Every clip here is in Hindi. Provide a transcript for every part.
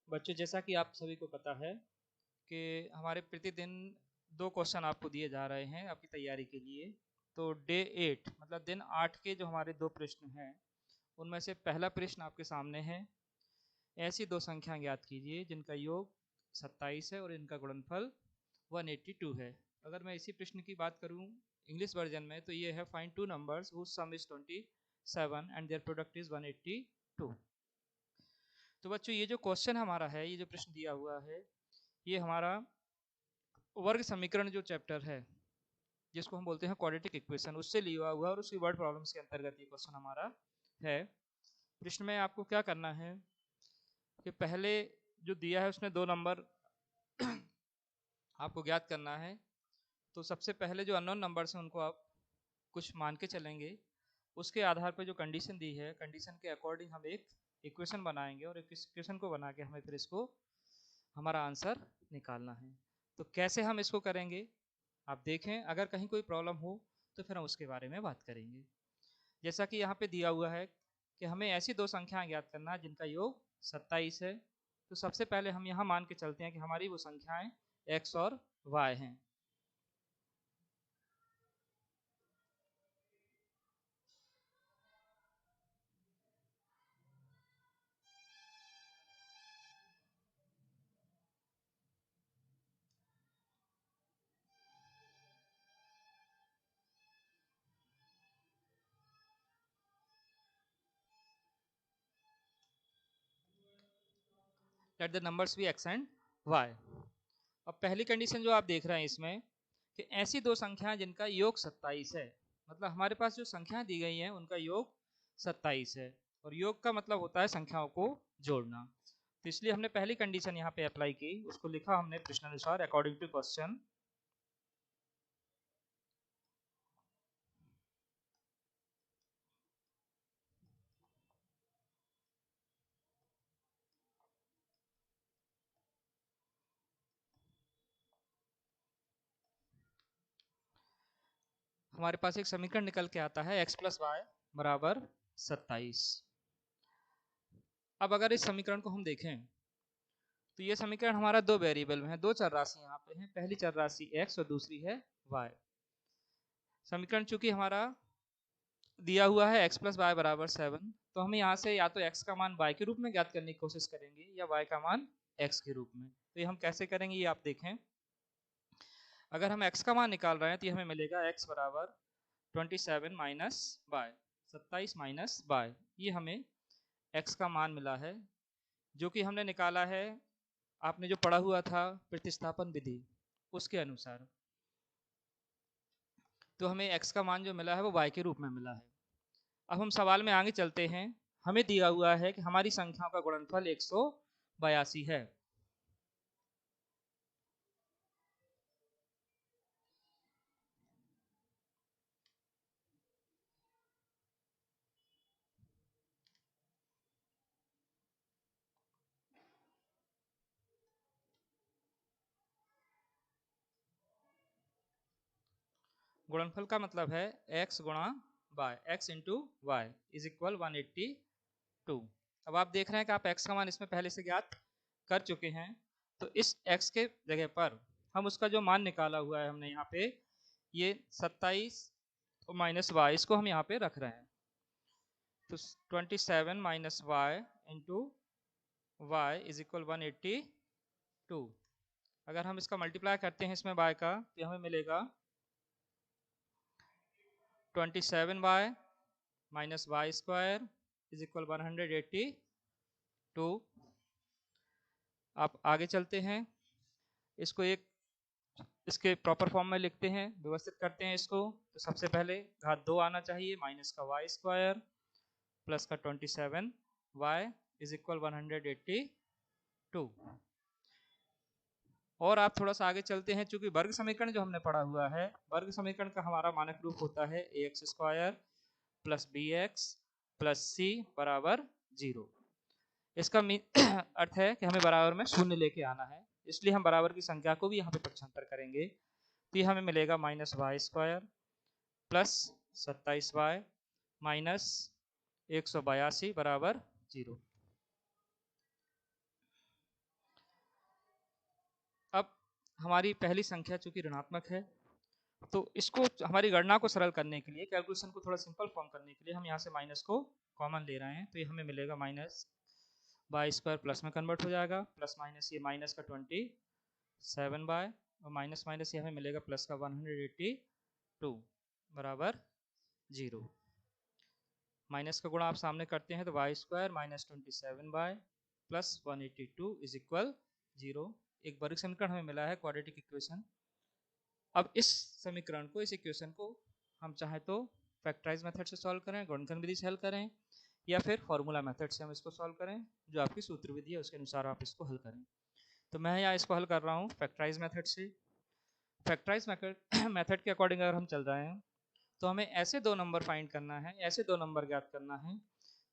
बच्चों, जैसा कि आप सभी को पता है कि हमारे प्रतिदिन 2 क्वेश्चन आपको दिए जा रहे हैं आपकी तैयारी के लिए। तो डे 8 मतलब दिन 8 के जो हमारे 2 प्रश्न हैं, उनमें से पहला प्रश्न आपके सामने है। ऐसी 2 संख्या ज्ञात कीजिए जिनका योग 27 है और इनका गुणनफल 182 है। अगर मैं इसी प्रश्न की बात करूं इंग्लिश वर्जन में, तो ये है find 2 numbers whose sum is 27 and their product is 182। तो बच्चों, ये जो क्वेश्चन हमारा है, ये जो प्रश्न दिया हुआ है, ये हमारा वर्ग समीकरण जो चैप्टर है, जिसको हम बोलते हैं क्वाड्रेटिक इक्वेशन, उससे लिया हुआ और उसकी वर्ड प्रॉब्लम्स के अंतर्गत ये क्वेश्चन हमारा है। प्रश्न में आपको क्या करना है कि पहले जो दिया है उसमें 2 नंबर आपको ज्ञात करना है। तो सबसे पहले जो अननोन नंबर्स हैं उनको आप कुछ मान के चलेंगे। उसके आधार पर जो कंडीशन दी है, कंडीशन के अकॉर्डिंग हम एक इक्वेशन बनाएंगे और एक इक्वेशन को बना के हमें फिर इसको हमारा आंसर निकालना है। तो कैसे हम इसको करेंगे आप देखें। अगर कहीं कोई प्रॉब्लम हो तो फिर हम उसके बारे में बात करेंगे। जैसा कि यहाँ पे दिया हुआ है कि हमें ऐसी 2 संख्याएं ज्ञात करना है जिनका योग 27 है। तो सबसे पहले हम यहाँ मान के चलते हैं कि हमारी वो संख्याएं x और y हैं। Let the numbers be x and y। अब पहली कंडीशन जो आप देख रहे हैं इसमें कि ऐसी 2 संख्याएं जिनका योग 27 है, मतलब हमारे पास जो संख्याएं दी गई हैं उनका योग 27 है। और योग का मतलब होता है संख्याओं को जोड़ना। तो इसलिए हमने पहली कंडीशन यहाँ पे अप्लाई की, उसको लिखा हमने प्रश्नानुसार अकॉर्डिंग टू क्वेश्चन। हमारे पास एक समीकरण निकल के आता है x प्लस वाई बराबर 27। अब अगर इस समीकरण को हम देखें तो ये समीकरण हमारा 2 वेरिएबल में है, 2 चर राशि यहाँ पे हैं। पहली चर राशि x और दूसरी है y। समीकरण चूंकि हमारा दिया हुआ है x प्लस वाई बराबर 7, तो हम यहाँ से या तो x का मान y के रूप में ज्ञात करने की कोशिश करेंगे या y का मान x के रूप में। तो ये हम कैसे करेंगे ये आप देखें। अगर हम x का मान निकाल रहे हैं तो ये हमें मिलेगा x बराबर 27 माइनस वाई, 27 माइनस वाई। ये हमें x का मान मिला है जो कि हमने निकाला है, आपने जो पढ़ा हुआ था प्रतिस्थापन विधि उसके अनुसार। तो हमें x का मान जो मिला है वो y के रूप में मिला है। अब हम सवाल में आगे चलते हैं। हमें दिया हुआ है कि हमारी संख्याओं का गुणनफल 182 है। गुणनफल का मतलब है x गुणा y, x into Y is equal 182। अब आप देख रहे हैं कि आप x का मान इसमें पहले से ज्ञात कर चुके हैं। तो इस x के जगह पर हम उसका जो मान निकाला हुआ है हमने यहाँ पे, ये 27 माइनस वाई, इसको हम यहाँ पे रख रहे हैं। तो 27 minus Y into Y is equal 182। अगर हम इसका मल्टीप्लाई करते हैं इसमें y का, तो हमें मिलेगा 27y minus Y square is equal 182। आप आगे चलते हैं, इसको एक इसके प्रॉपर फॉर्म में लिखते हैं, व्यवस्थित करते हैं इसको। तो सबसे पहले घात 2 आना चाहिए, माइनस का वाई स्क्वायर प्लस का 27y इज इक्वल 182। और आप थोड़ा सा आगे चलते हैं, चूंकि वर्ग समीकरण जो हमने पढ़ा हुआ है, वर्ग समीकरण का हमारा मानक रूप होता है ax square plus B X plus C बराबर 0। इसका अर्थ है कि हमें बराबर में शून्य लेके आना है, इसलिए हम बराबर की संख्या को भी यहाँ पे पक्षांतर करेंगे। तो ये हमें मिलेगा minus Y square plus 27y minus 182 बराबर 0। हमारी पहली संख्या चूंकि ऋणात्मक है, तो इसको हमारी गणना को सरल करने के लिए, कैलकुलेशन को थोड़ा सिंपल फॉर्म करने के लिए हम यहाँ से माइनस को कॉमन ले रहे हैं। तो ये हमें मिलेगा माइनस बाई स्क्वायर प्लस में कन्वर्ट हो जाएगा, प्लस माइनस ये माइनस का 27 बाय, और माइनस माइनस ये हमें मिलेगा प्लस का 182 बराबर 0। माइनस का गुणा आप सामने करते हैं तो y square minus 27 by plus 182 is equal 0। एक वर्ग समीकरण हमें मिला है, क्वाड्रेटिक इक्वेशन। अब इस समीकरण को, इस इक्वेशन को हम चाहे तो फैक्टराइज मेथड से सॉल्व करें, गुणनखंड विधि से हल करें, या फिर फॉर्मूला मेथड से हम इसको सॉल्व करें, जो आपकी सूत्र विधि है उसके अनुसार आप इसको हल करें। तो मैं यहाँ इसको हल कर रहा हूँ फैक्टराइज मेथड से। फैक्टराइज मेथड के अकॉर्डिंग अगर हम चल रहे हैं तो हमें ऐसे दो नंबर फाइंड करना है, ऐसे दो नंबर ज्ञात करना है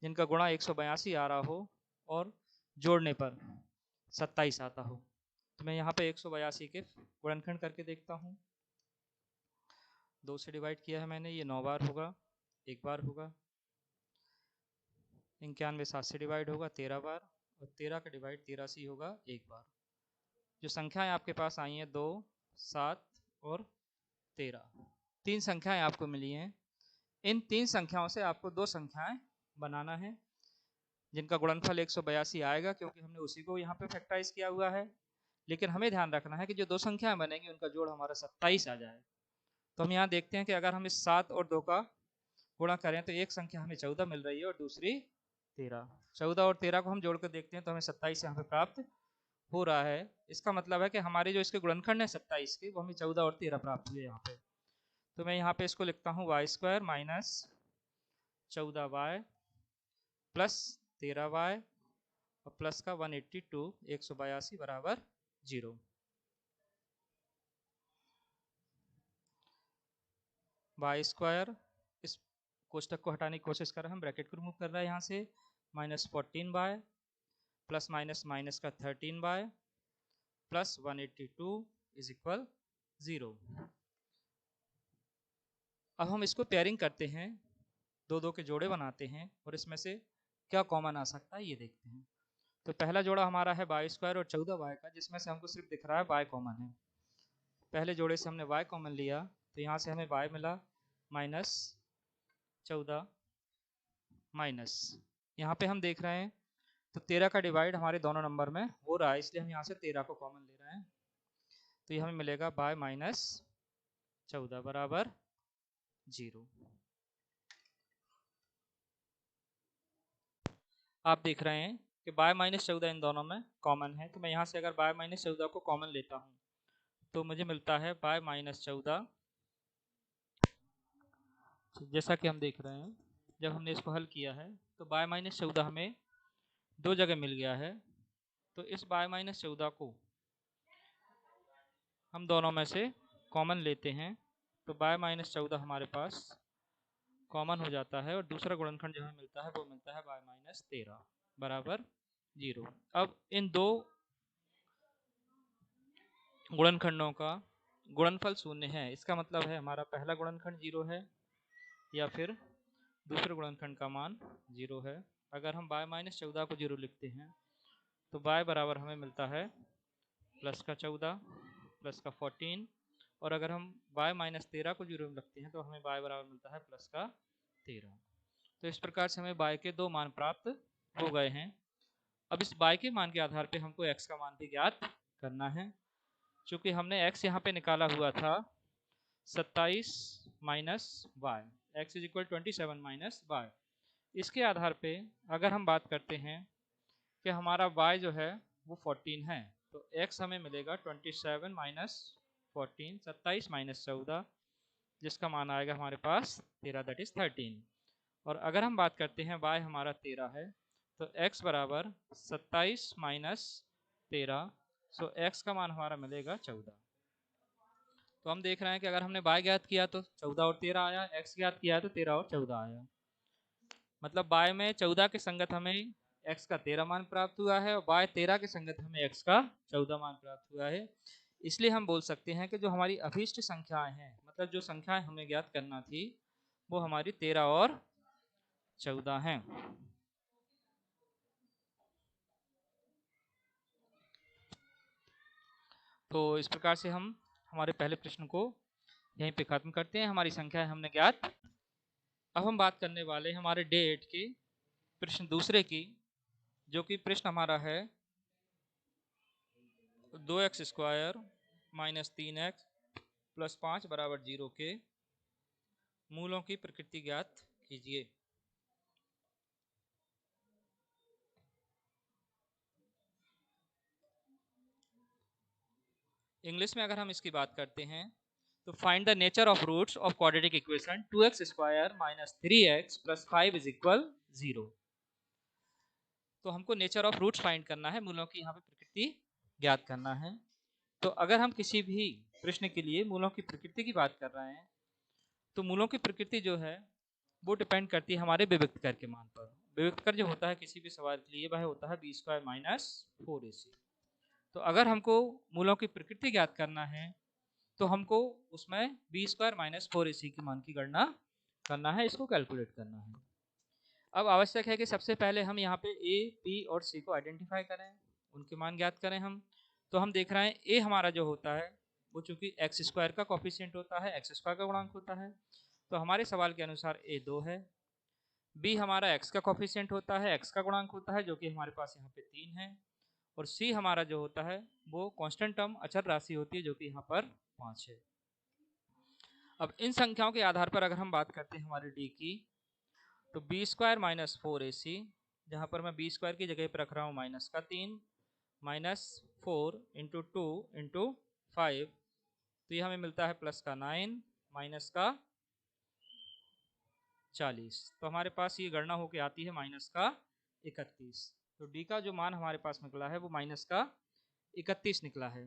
जिनका गुणा 182 आ रहा हो और जोड़ने पर 27 आता हो। तो मैं यहाँ पे 182 के गुणनखंड करके देखता हूँ। 2 से डिवाइड किया है मैंने, ये 9 बार होगा, एक बार होगा। 91 7 से डिवाइड होगा 13 बार, और 13 का डिवाइड 13 से ही होगा एक बार। जो संख्याएं आपके पास आई हैं 2, 7 और 13, 3 संख्याएं आपको मिली हैं। इन 3 संख्याओं से आपको 2 संख्याएं बनाना है जिनका गुणनफल 182 आएगा, क्योंकि हमने उसी को यहाँ पे फैक्टराइज किया हुआ है। लेकिन हमें ध्यान रखना है कि जो 2 संख्याएं बनेंगी उनका जोड़ हमारा 27 आ जाए। तो हम यहाँ देखते हैं कि अगर हम इस 7 और 2 का गुणा करें तो एक संख्या हमें 14 मिल रही है और दूसरी 13। 14 और 13 को हम जोड़कर देखते हैं तो हमें 27 यहाँ पे प्राप्त हो रहा है। इसका मतलब है कि हमारे जो इसके गुणनखंड है 27 के, वो हमें 14 और 13 प्राप्त हुए यहाँ पे। तो मैं यहाँ पे इसको लिखता हूँ Y square minus 14y plus 13y और प्लस का 182 182 बराबर 0। वाई स्क्वायर, इस कोष्टक को हटाने की कोशिश कर रहे हैं, हम ब्रैकेट को रिमूव कर रहे हैं यहाँ से, minus 14y plus minus minus का 13y प्लस 182 इज इक्वल 0। अब हम इसको पेयरिंग करते हैं, दो दो के जोड़े बनाते हैं और इसमें से क्या कॉमन आ सकता है ये देखते हैं। तो पहला जोड़ा हमारा है वाई स्क्वायर और 14y का, जिसमें से हमको सिर्फ दिख रहा है y कॉमन है। पहले जोड़े से हमने y कॉमन लिया तो यहाँ से हमें y मिला माइनस 14 माइनस, यहाँ पे हम देख रहे हैं तो 13 का डिवाइड हमारे दोनों नंबर में हो रहा है, इसलिए हम यहाँ से 13 को कॉमन ले रहे हैं। तो ये हमें मिलेगा y माइनस 14 बराबर 0। आप देख रहे हैं कि y माइनस 14 इन दोनों में कॉमन है। तो मैं यहाँ से अगर y माइनस 14 को कॉमन लेता हूँ तो मुझे मिलता है y माइनस 14। जैसा कि हम देख रहे हैं जब हमने इसको हल किया है तो y माइनस 14 हमें दो जगह मिल गया है। तो इस y माइनस 14 को हम दोनों में से कॉमन लेते हैं तो y माइनस 14 हमारे पास कॉमन हो जाता है, और दूसरा गुणनखंड जो हमें मिलता है वो मिलता है y माइनस 13 बराबर 0। अब इन दो गुणनखंडों का गुणनफल शून्य है, इसका मतलब है हमारा पहला गुणनखंड 0 है या फिर दूसरे गुणनखंड का मान 0 है। अगर हम y माइनस 14 को 0 लिखते हैं तो y बराबर हमें मिलता है प्लस का 14 प्लस का 14, और अगर हम y माइनस 13 को 0 में रखते हैं तो हमें y बराबर मिलता है प्लस का 13। तो इस प्रकार से हमें y के दो मान प्राप्त हो गए हैं। अब इस y के मान के आधार पे हमको x का मान भी ज्ञात करना है। चूंकि हमने x यहाँ पे निकाला हुआ था 27 minus y, x is equal 27 minus y, इसके आधार पे अगर हम बात करते हैं कि हमारा y जो है वो 14 है, तो x हमें मिलेगा 27 माइनस 14, 27 माइनस 14, जिसका मान आएगा हमारे पास 13 दैट इज 13। और अगर हम बात करते हैं y हमारा 13 है तो x बराबर 27 माइनस 13, सो x का मान हमारा मिलेगा 14। तो हम देख रहे हैं कि अगर हमने y ज्ञात किया तो 14 और 13 आया, x ज्ञात किया तो 13 और 14 आया। मतलब y में 14 के संगत हमें x का 13 मान प्राप्त हुआ है और y 13 के संगत हमें x का 14 मान प्राप्त हुआ है। इसलिए हम बोल सकते हैं कि जो हमारी अभीष्ट संख्याएं हैं, मतलब जो संख्याएं हमें ज्ञात करना थी, वो हमारी 13 और 14 हैं। तो इस प्रकार से हम हमारे पहले प्रश्न को यहीं पे खत्म करते हैं। हमारी संख्या हमने ज्ञात। अब हम बात करने वाले हमारे डे 8 के प्रश्न दूसरे की, जो कि प्रश्न हमारा है 2x² माइनस 3x प्लस 5 बराबर 0 के मूलों की प्रकृति ज्ञात कीजिए। इंग्लिश में अगर हम इसकी बात करते हैं तो find the nature of roots of quadratic equation 2x² minus 3x plus 5 is equal 0। तो हमको नेचर ऑफ रूट्स फाइंड करना है, मूलों की यहाँ पे प्रकृति ज्ञात करना है। तो अगर हम किसी भी प्रश्न के लिए मूलों की प्रकृति की बात कर रहे हैं तो मूलों की प्रकृति जो है वो डिपेंड करती है हमारे विविक्त कर के मान पर। विविक्त कर जो होता है किसी भी सवाल के लिए वह होता है b² माइनस 4ac। तो अगर हमको मूलों की प्रकृति ज्ञात करना है तो हमको उसमें b² माइनस 4ac के मान की गणना करना है, इसको कैलकुलेट करना है। अब आवश्यक है कि सबसे पहले हम यहाँ पे a, b और c को आइडेंटिफाई करें, उनके मान ज्ञात करें हम। तो हम देख रहे हैं a हमारा जो होता है वो चूंकि x² का कोफिशिएंट होता है, x² का गुणांक होता है, तो हमारे सवाल के अनुसार a 2 है। b हमारा x का कोफिशिएंट होता है, x का गुणांक होता है, जो कि हमारे पास यहाँ पे 3 है। और c हमारा जो होता है वो कांस्टेंट टर्म अचर राशि होती है, जो कि यहाँ पर 5 है। अब इन संख्याओं के आधार पर अगर हम बात करते हैं हमारे d की, तो b² माइनस 4ac, जहाँ पर मैं b² की जगह पर रख रहा हूँ माइनस का 3 माइनस 4 इंटू 2 इंटू 5, तो ये हमें मिलता है प्लस का 9 माइनस का 40। तो हमारे पास ये गणना होके आती है माइनस का 31। तो डी का जो मान हमारे पास निकला है वो माइनस का 31 निकला है।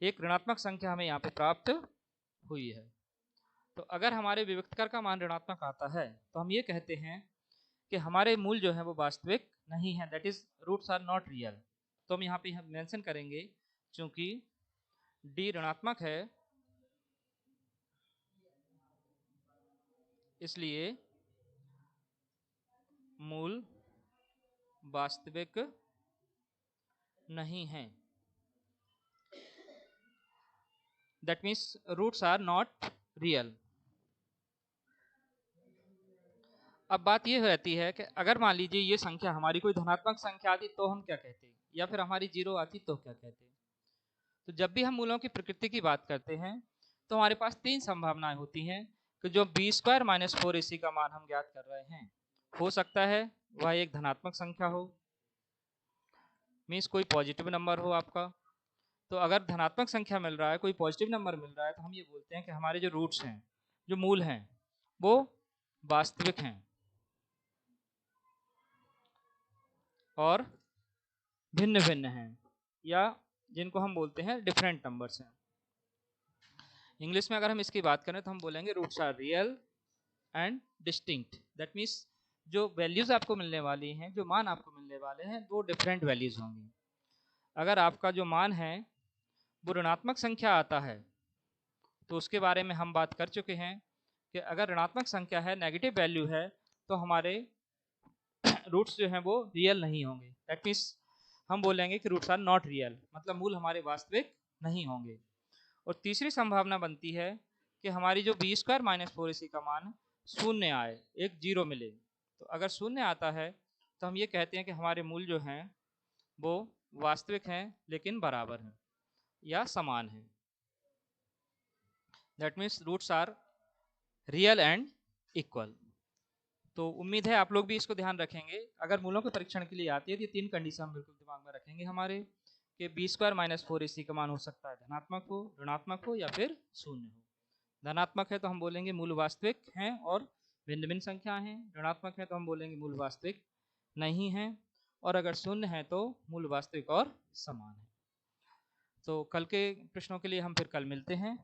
एक ऋणात्मक संख्या हमें यहाँ पे प्राप्त हुई है। तो अगर हमारे विविक्तकर का मान ऋणात्मक आता है तो हम ये कहते हैं कि हमारे मूल जो है वो वास्तविक नहीं है, that is roots are not real. तो हम यहाँ पे मेंशन करेंगे चूंकि डी ऋणात्मक है इसलिए मूल वास्तविक नहीं है, that means roots are not real. अब बात ये रहती है कि अगर मान लीजिए ये संख्या हमारी कोई धनात्मक संख्या आती तो हम क्या कहते, या फिर हमारी 0 आती तो क्या कहते। तो जब भी हम मूलों की प्रकृति की बात करते हैं तो हमारे पास 3 संभावनाएं होती हैं कि जो b² माइनस 4ac का मान हम ज्ञात कर रहे हैं, हो सकता है वह एक धनात्मक संख्या हो, मीन्स कोई पॉजिटिव नंबर हो आपका। तो अगर धनात्मक संख्या मिल रहा है, कोई पॉजिटिव नंबर मिल रहा है, तो हम ये बोलते हैं कि हमारे जो रूट्स हैं, जो मूल हैं, वो वास्तविक हैं और भिन्न भिन्न हैं, या जिनको हम बोलते हैं डिफरेंट नंबर्स हैं। इंग्लिश में अगर हम इसकी बात करें तो हम बोलेंगे roots are real and distinct. That means जो वैल्यूज आपको मिलने वाली हैं, जो मान आपको मिलने वाले हैं, वो डिफरेंट वैल्यूज होंगी। अगर आपका जो मान है वो ऋणात्मक संख्या आता है तो उसके बारे में हम बात कर चुके हैं कि अगर ऋणात्मक संख्या है, नेगेटिव वैल्यू है, तो हमारे रूट्स जो हैं वो रियल नहीं होंगे। दैट मीन्स हम बोलेंगे कि रूट्स आर नॉट रियल, मतलब मूल हमारे वास्तविक नहीं होंगे। और तीसरी संभावना बनती है कि हमारी जो b² माइनस 4ac का मान शून्य आए, एक 0 मिले। तो अगर शून्य आता है तो हम ये कहते हैं कि हमारे मूल जो हैं वो वास्तविक हैं लेकिन बराबर हैं या समान हैं। That means roots are real and equal. तो उम्मीद है आप लोग भी इसको ध्यान रखेंगे। अगर मूलों के परीक्षण के लिए आती है तो ये 3 कंडीशन हम बिल्कुल दिमाग में रखेंगे हमारे, कि b² माइनस 4ac का मान हो सकता है धनात्मक हो, ऋणात्मक हो या फिर शून्य हो। धनात्मक है तो हम बोलेंगे मूल वास्तविक हैं और भिन्न भिन्न संख्या हैं, ऋणात्मक है तो हम बोलेंगे मूल वास्तविक नहीं है, और अगर शून्य है तो मूल वास्तविक और समान है। तो कल के प्रश्नों के लिए हम फिर कल मिलते हैं।